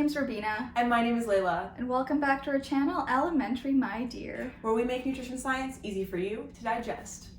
name's Robina. And my name is Layla. And welcome back to our channel, Elementary My Dear. Where we make nutrition science easy for you to digest.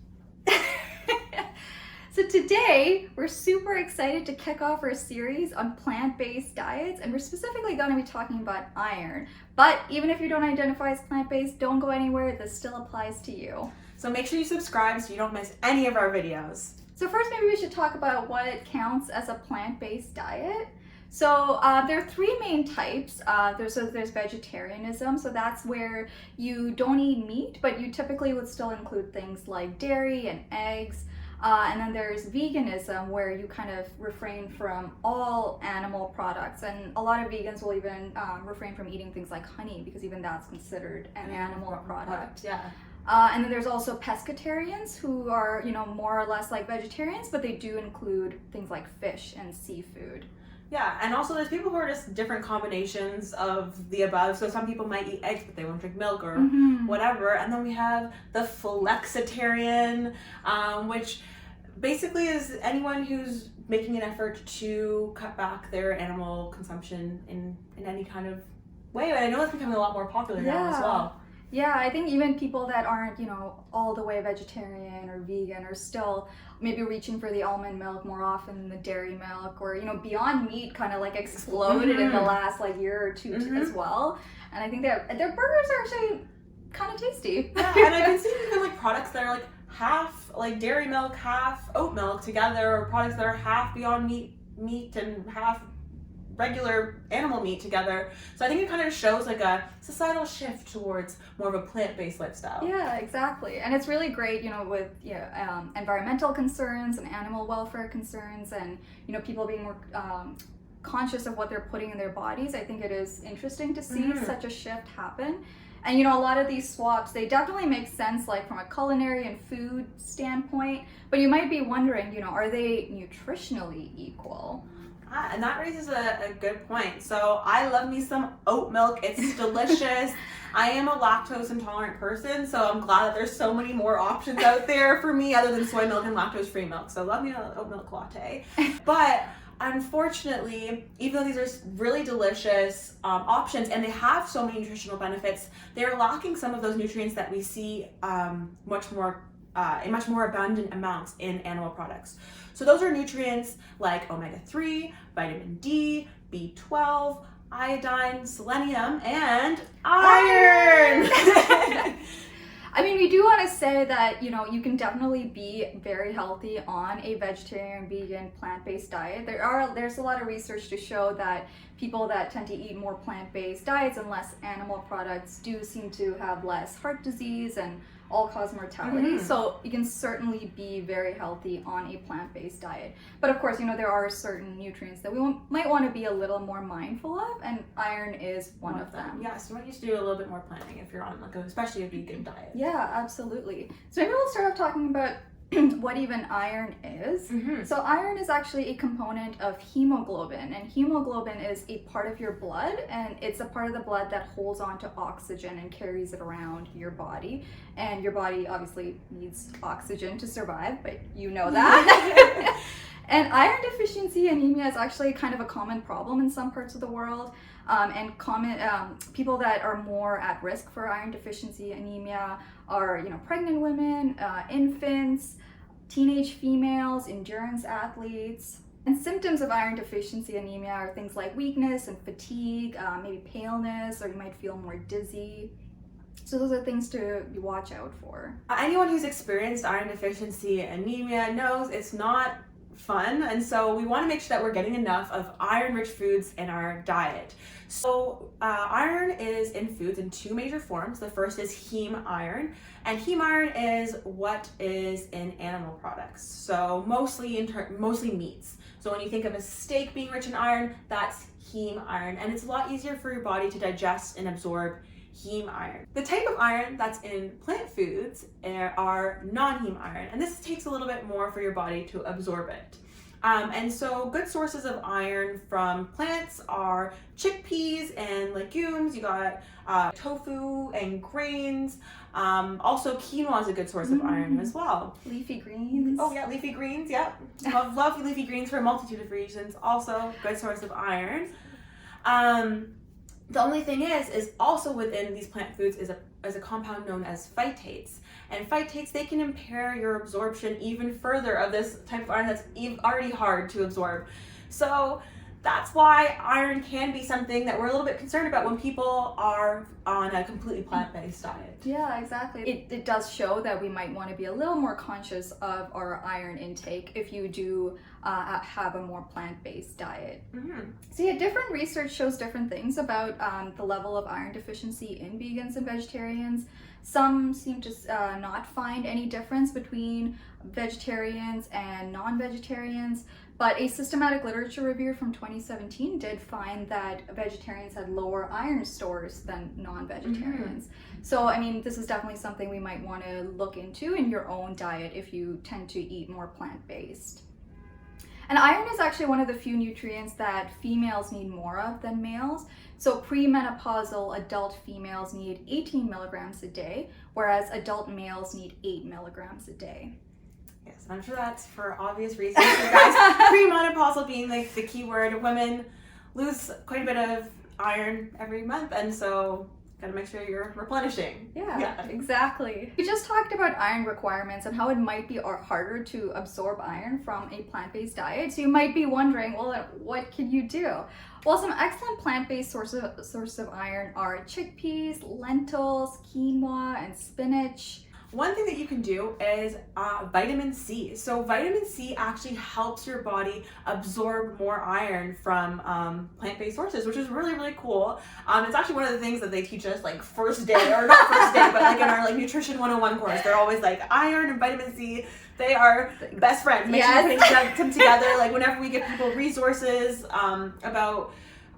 So today, we're super excited to kick off our series on plant-based diets, and we're specifically going to be talking about iron. But even if you don't identify as plant-based, don't go anywhere, this still applies to you. So make sure you subscribe so you don't miss any of our videos. So first, maybe we should talk about what counts as a plant-based diet. So there are three main types. There's vegetarianism, so that's where you don't eat meat, but you typically would still include things like dairy and eggs. And then there's veganism, where you kind of refrain from all animal products, and a lot of vegans will even refrain from eating things like honey, because even that's considered an animal product. Yeah. And then there's also pescatarians, who are, more or less like vegetarians, but they do include things like fish and seafood. Yeah, and also there's people who are just different combinations of the above. So some people might eat eggs, but they won't drink milk or whatever. And then we have the flexitarian, which basically is anyone who's making an effort to cut back their animal consumption in any kind of way. But I know that's becoming a lot more popular now as well. Yeah, I think even people that aren't, all the way vegetarian or vegan are still maybe reaching for the almond milk more often than the dairy milk, or, Beyond Meat kind of like exploded in the last year or two as well. And I think that their burgers are actually kind of tasty. Yeah, and I've been seeing even products that are half dairy milk, half oat milk together, or products that are half Beyond Meat and half regular animal meat together. So I think it kind of shows a societal shift towards more of a plant-based lifestyle. Yeah, exactly. And it's really great, with environmental concerns and animal welfare concerns, and people being more conscious of what they're putting in their bodies. I think it is interesting to see such a shift happen. And a lot of these swaps, they definitely make sense from a culinary and food standpoint, but you might be wondering, are they nutritionally equal? And that raises a good point. So I love me some oat milk. It's delicious. I am a lactose intolerant person, so I'm glad that there's so many more options out there for me other than soy milk and lactose-free milk. So love me an oat milk latte. But unfortunately, even though these are really delicious options and they have so many nutritional benefits, they're lacking some of those nutrients that we see in much more abundant amounts in animal products. So those are nutrients like omega-3, vitamin D, B12, iodine, selenium, and iron. I mean, we do want to say that, you can definitely be very healthy on a vegetarian, vegan, plant-based diet. There's a lot of research to show that people that tend to eat more plant-based diets and less animal products do seem to have less heart disease and all-cause mortality. So you can certainly be very healthy on a plant-based diet. But of course, there are certain nutrients that we might want to be a little more mindful of, and iron is one of them. Yes, you might need to do a little bit more planning if you're on especially a vegan diet. Yeah, absolutely. So maybe we'll start off talking about what even iron is. So iron is actually a component of hemoglobin, and hemoglobin is a part of your blood, and it's a part of the blood that holds on to oxygen and carries it around your body. And your body obviously needs oxygen to survive, but you know that. And iron deficiency anemia is actually kind of a common problem in some parts of the world. And people that are more at risk for iron deficiency anemia are, pregnant women, infants, teenage females, endurance athletes. And symptoms of iron deficiency anemia are things like weakness and fatigue, maybe paleness, or you might feel more dizzy. So those are things to watch out for. Anyone who's experienced iron deficiency anemia knows it's not fun, and so we want to make sure that we're getting enough of iron-rich foods in our diet. So iron is in foods in two major forms. The first is heme iron, and heme iron is what is in animal products. So mostly meats. So when you think of a steak being rich in iron, that's heme iron, and it's a lot easier for your body to digest and absorb heme iron. The type of iron that's in plant foods are non-heme iron, and this takes a little bit more for your body to absorb it. And so good sources of iron from plants are chickpeas and legumes. You got tofu and grains. Also quinoa is a good source of iron as well. Leafy greens. Oh yeah, leafy greens, yep. Love leafy greens for a multitude of reasons. Also good source of iron. The only thing is also within these plant foods is a compound known as phytates. And phytates, they can impair your absorption even further of this type of iron that's already hard to absorb. So that's why iron can be something that we're a little bit concerned about when people are on a completely plant-based diet. Yeah, exactly. It does show that we might want to be a little more conscious of our iron intake if you do have a more plant-based diet. Mm-hmm. So yeah, different research shows different things about the level of iron deficiency in vegans and vegetarians. Some seem to not find any difference between vegetarians and non-vegetarians. But a systematic literature review from 2017 did find that vegetarians had lower iron stores than non-vegetarians. Mm-hmm. So, I mean, this is definitely something we might want to look into in your own diet if you tend to eat more plant-based. And iron is actually one of the few nutrients that females need more of than males. So premenopausal adult females need 18 milligrams a day, whereas adult males need 8 milligrams a day. Yes, and I'm sure that's for obvious reasons. You guys, premenopausal being like the key word, women lose quite a bit of iron every month, and so gotta make sure you're replenishing. Yeah, exactly. We just talked about iron requirements and how it might be harder to absorb iron from a plant-based diet. So you might be wondering, well, what can you do? Well, some excellent plant-based sources of iron are chickpeas, lentils, quinoa, and spinach. One thing that you can do is vitamin C. So vitamin C actually helps your body absorb more iron from plant-based sources, which is really, really cool. It's actually one of the things that they teach us like first day, or not first day, but like in our like nutrition 101 course. They're always like iron and vitamin C, they are best friends. Make sure you put them together. Like whenever we give people resources about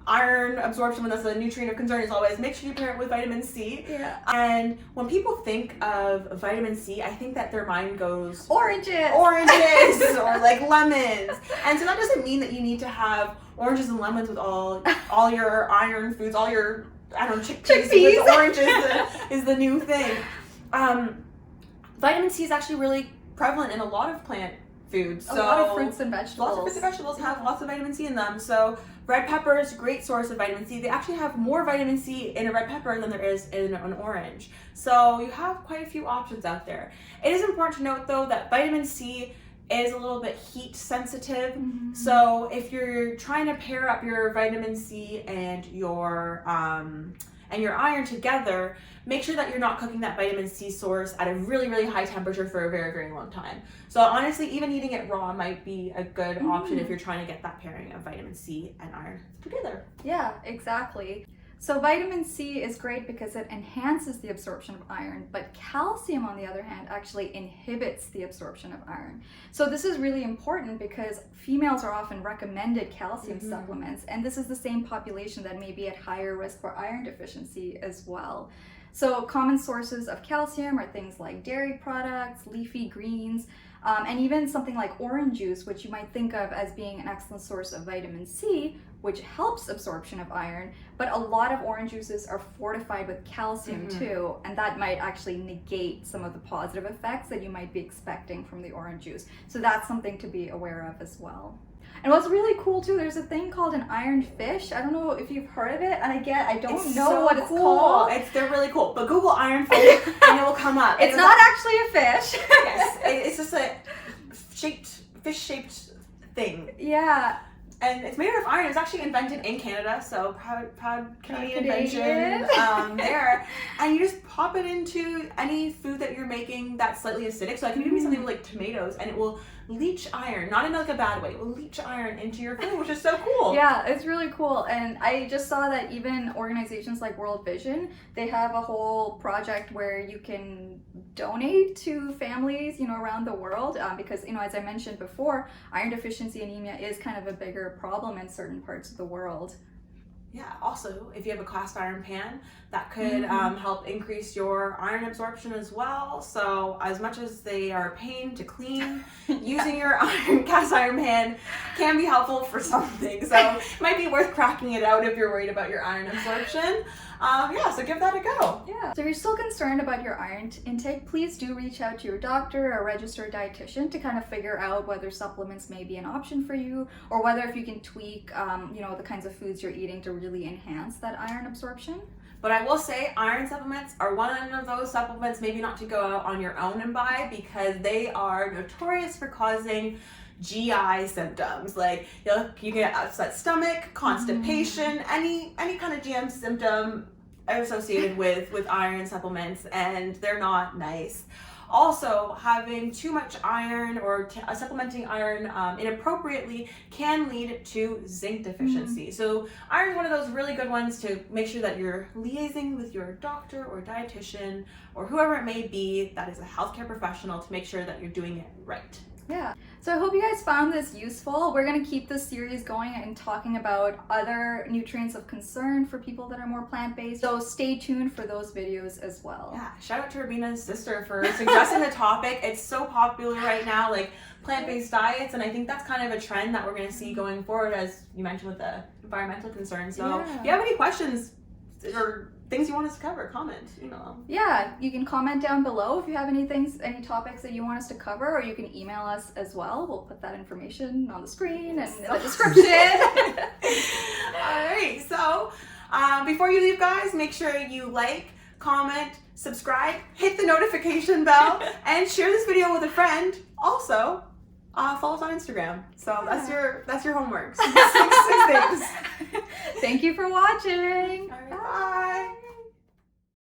iron absorption, when that's a nutrient of concern, is always make sure you pair it with vitamin C. Yeah. And when people think of vitamin C, I think that their mind goes oranges or like lemons. And so that doesn't mean that you need to have oranges and lemons with all your iron foods, all your, I don't know, chickpeas. With oranges is the new thing. Vitamin C is actually really prevalent in a lot of plant foods. A lot of fruits and vegetables. Lots of fruits and vegetables have lots of vitamin C in them. So red peppers, great source of vitamin C. They actually have more vitamin C in a red pepper than there is in an orange. So you have quite a few options out there. It is important to note though that vitamin C is a little bit heat sensitive. Mm-hmm. So if you're trying to pair up your vitamin C and your iron together, make sure that you're not cooking that vitamin C source at a really, really high temperature for a very, very long time. So honestly, even eating it raw might be a good option if you're trying to get that pairing of vitamin C and iron together. Yeah, exactly. So vitamin C is great because it enhances the absorption of iron, but calcium, on the other hand, actually inhibits the absorption of iron. So this is really important because females are often recommended calcium supplements, and this is the same population that may be at higher risk for iron deficiency as well. So common sources of calcium are things like dairy products, leafy greens, and even something like orange juice, which you might think of as being an excellent source of vitamin C, which helps absorption of iron. But a lot of orange juices are fortified with calcium too, and that might actually negate some of the positive effects that you might be expecting from the orange juice. So that's something to be aware of as well. And what's really cool too, there's a thing called an iron fish. I don't know if you've heard of it, and I don't know what it's called. They're really cool. But Google iron fish and it will come up. It's not actually a fish. Yes, it's just a fish-shaped thing. Yeah. And it's made out of iron. It was actually invented in Canada, so proud Canadian invention there. And you just pop it into any food that you're making that's slightly acidic. So it can be something like tomatoes, and it will leach iron, not in like a bad way. It will leach iron into your food, which is so cool. Yeah, it's really cool. And I just saw that even organizations like World Vision, they have a whole project where you can donate to families, around the world, because, as I mentioned before, iron deficiency anemia is kind of a bigger problem in certain parts of the world. Yeah, also, if you have a cast iron pan, that could help increase your iron absorption as well. So as much as they are a pain to clean, using your cast iron pan can be helpful for something. So it might be worth cracking it out if you're worried about your iron absorption. So give that a go. Yeah. So if you're still concerned about your iron intake, please do reach out to your doctor or registered dietitian to kind of figure out whether supplements may be an option for you, or whether if you can tweak, the kinds of foods you're eating to really enhance that iron absorption. But I will say iron supplements are one of those supplements maybe not to go out on your own and buy, because they are notorious for causing GI symptoms. Like you get upset stomach, constipation, any kind of GM symptom associated with iron supplements, and they're not nice. Also, having too much iron or supplementing iron inappropriately can lead to zinc deficiency. So iron is one of those really good ones to make sure that you're liaising with your doctor or dietitian or whoever it may be that is a healthcare professional to make sure that you're doing it right. Yeah. So I hope you guys found this useful. We're going to keep this series going and talking about other nutrients of concern for people that are more plant-based. So stay tuned for those videos as well. Yeah. Shout out to Rabina's sister for suggesting the topic. It's so popular right now, like plant-based diets, and I think that's kind of a trend that we're going to see going forward, as you mentioned with the environmental concerns. So if you have any questions or things you want us to cover, comment, email. Yeah, you can comment down below if you have any topics that you want us to cover, or you can email us as well. We'll put that information on the screen and in the description. All right, so before you leave, guys, make sure you like, comment, subscribe, hit the notification bell, and share this video with a friend. Also, follow us on Instagram. So that's your homework. 6 things. Thank you for watching. All right, bye.